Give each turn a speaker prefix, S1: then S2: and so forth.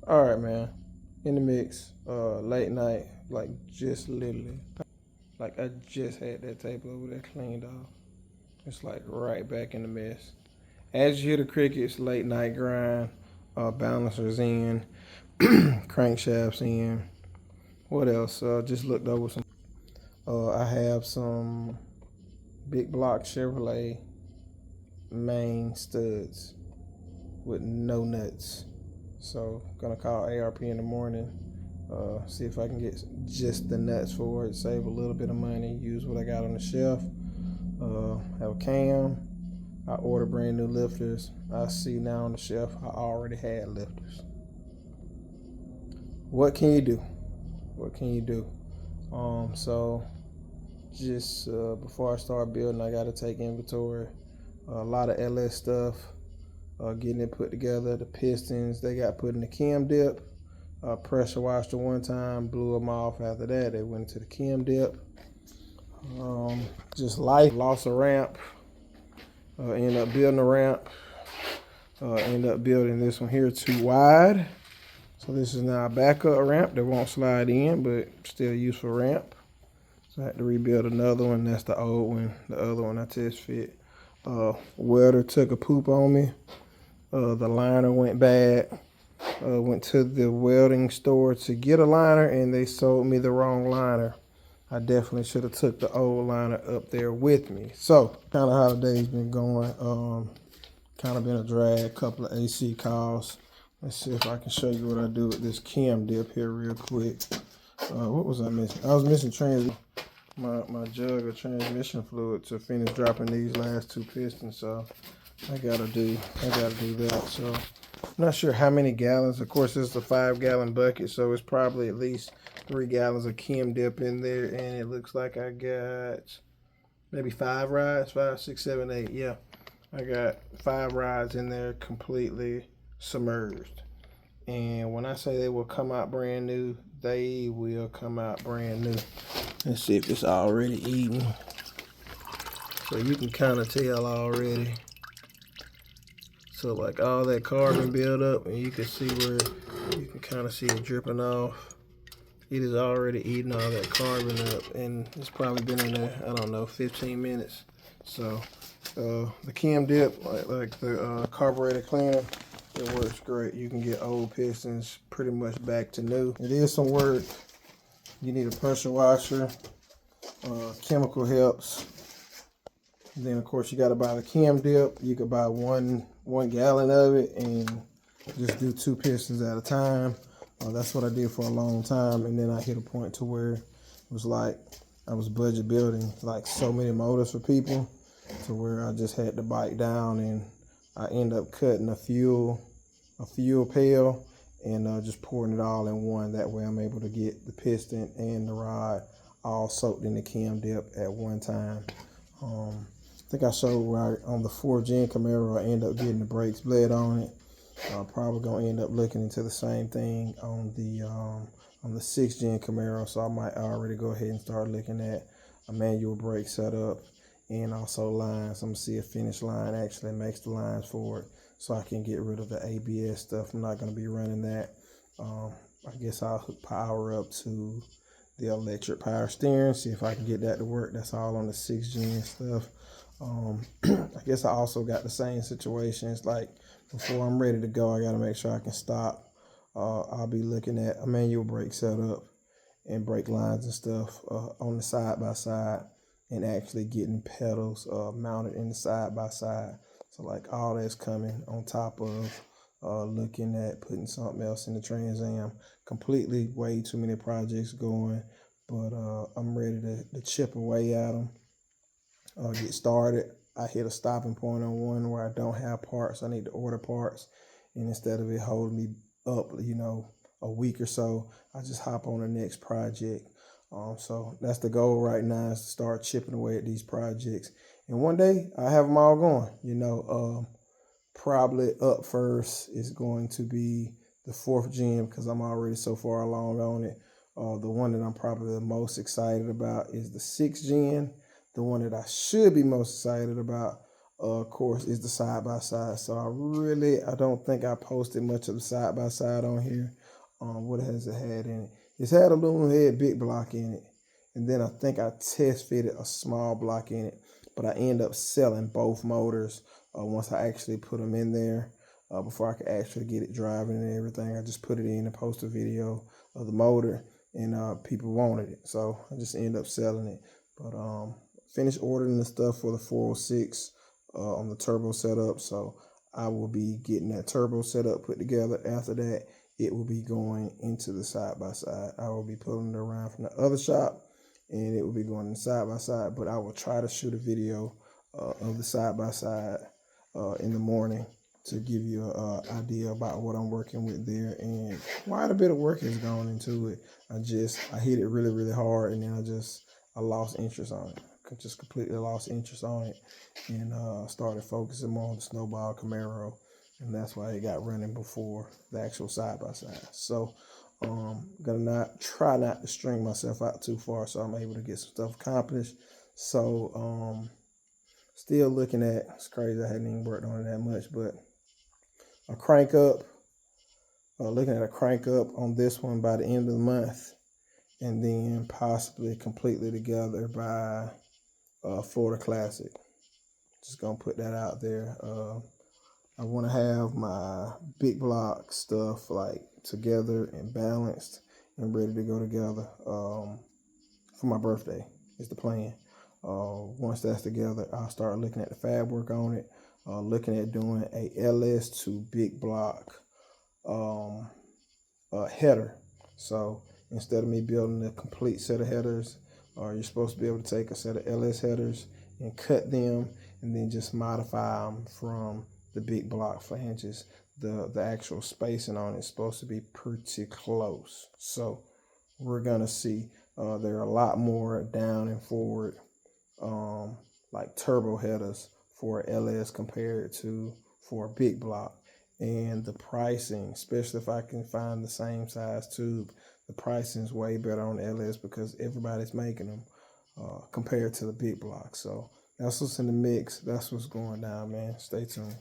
S1: All right, man. In the mix. Late night, like just literally, like I just had that table over there cleaned off. It's like right back in the mess. As you hear the crickets, late night grind, balancers in, crankshafts in. What else? Just looked over some. I have some big block Chevrolet main studs with no nuts. So gonna call ARP in the morning. See if I can get just the nuts for it. Save a little bit of money. Use what I got on the shelf. Have a cam. I ordered brand new lifters. I see now on the shelf I already had lifters. What can you do? What can you do? So just before I start building, I got to take inventory. A lot of LS stuff. Getting it put together. The pistons they got put in the chem dip. Pressure washed the one time, blew them off. After that, they went into the chem dip. Just life. Lost a ramp. Ended up building a ramp. Ended up building this one here too wide. So this is now a backup ramp that won't slide in, but still useful ramp. So I had to rebuild another one. That's the old one. The other one I test fit. Welder took a poop on me. The liner went bad. Went to the welding store to get a liner, and they sold me the wrong liner. I definitely should have took the old liner up there with me. So, kind of how the day's been going. Kind of been a drag. Couple of AC calls. Let's see if I can show you what I do with this chem dip here real quick. What was I missing? I was missing my jug of transmission fluid to finish dropping these last two pistons. So I gotta do that. So I'm not sure how many gallons. Of course, this is a 5-gallon bucket, so it's probably at least 3 gallons of chem dip in there, and it looks like I got maybe 5 rides, 5, 6, 7, 8. Yeah, I got 5 rides in there completely submerged. And when I say they will come out brand new, they will come out brand new. Let's see if it's already eaten. So you can kind of tell already. So like all that carbon build up, and you can see where you can kind of see it dripping off. It is already eating all that carbon up, and it's probably been in there, I don't know, 15 minutes. So the chem dip, like the carburetor cleaner, it works great. You can get old pistons pretty much back to new. It is some work. You need a pressure washer. Chemical helps. Then of course you got to buy the chem dip. You could buy one gallon of it and just do 2 pistons at a time. That's what I did for a long time, and then I hit a point to where it was like I was budget building like so many motors for people to where I just had to bite down, and I end up cutting a fuel pail and just pouring it all in one. That way I'm able to get the piston and the rod all soaked in the chem dip at one time. I think I showed where on the 4th-gen Camaro I ended up getting the brakes bled on it. Probably gonna end up looking into the same thing on the 6th-gen Camaro, so I might already go ahead and start looking at a manual brake setup and also lines. I'm gonna see if Finish Line actually makes the lines for it, so I can get rid of the ABS stuff. I'm not gonna be running that. I guess I'll hook power up to the electric power steering, see if I can get that to work. That's all on the 6th-gen stuff. I guess I also got the same situations. Like before I'm ready to go, I got to make sure I can stop. I'll be looking at a manual brake setup and brake lines and stuff on the side by side, and actually getting pedals mounted in the side by side. So like all that's coming on top of looking at putting something else in the Trans Am. Completely way too many projects going, but I'm ready to chip away at them. Get started. I hit a stopping point on one where I don't have parts. I need to order parts, and instead of it holding me up, a week or so, I just hop on the next project. So that's the goal right now, is to start chipping away at these projects, and one day I have them all going. Probably up first is going to be the 4th-gen, because I'm already so far along on it. The one that I'm probably the most excited about is the 6th-gen. The one that I should be most excited about of course, is the side-by-side. So I don't think I posted much of the side-by-side on here. What has it had in it? It's had a aluminum head big block in it. And then I think I test fitted a small block in it. But I end up selling both motors once I actually put them in there. Before I could actually get it driving and everything, I just put it in and post a video of the motor, and people wanted it. So I just ended up selling it. But finished ordering the stuff for the 406 on the turbo setup. So I will be getting that turbo setup put together. After that, it will be going into the side-by-side. I will be pulling it around from the other shop, and it will be going side-by-side. But I will try to shoot a video of the side-by-side in the morning to give you an idea about what I'm working with there and quite a bit of work has gone into it. I hit it really, really hard, and then I lost interest on it. Just completely lost interest on it, and started focusing more on the Snowball Camaro, and that's why it got running before the actual side-by-side. So gonna try not to string myself out too far, so I'm able to get some stuff accomplished. So still looking at, it's crazy I hadn't even worked on it that much, but a crank up, looking at a crank up on this one by the end of the month, and then possibly completely together by Florida Classic. Just gonna put that out there. I want to have my big block stuff like together and balanced and ready to go together for my birthday is the plan. Once that's together, I'll start looking at the fab work on it, looking at doing a LS to big block header. So instead of me building a complete set of headers, you're supposed to be able to take a set of LS headers and cut them and then just modify them from the big block flanges. The actual spacing on it is supposed to be pretty close. So we're gonna see. There are a lot more down and forward like turbo headers for LS compared to for a big block. And the pricing, especially if I can find the same size tube, the pricing is way better on LS because everybody's making them compared to the big block. So that's what's in the mix. That's what's going down, man. Stay tuned.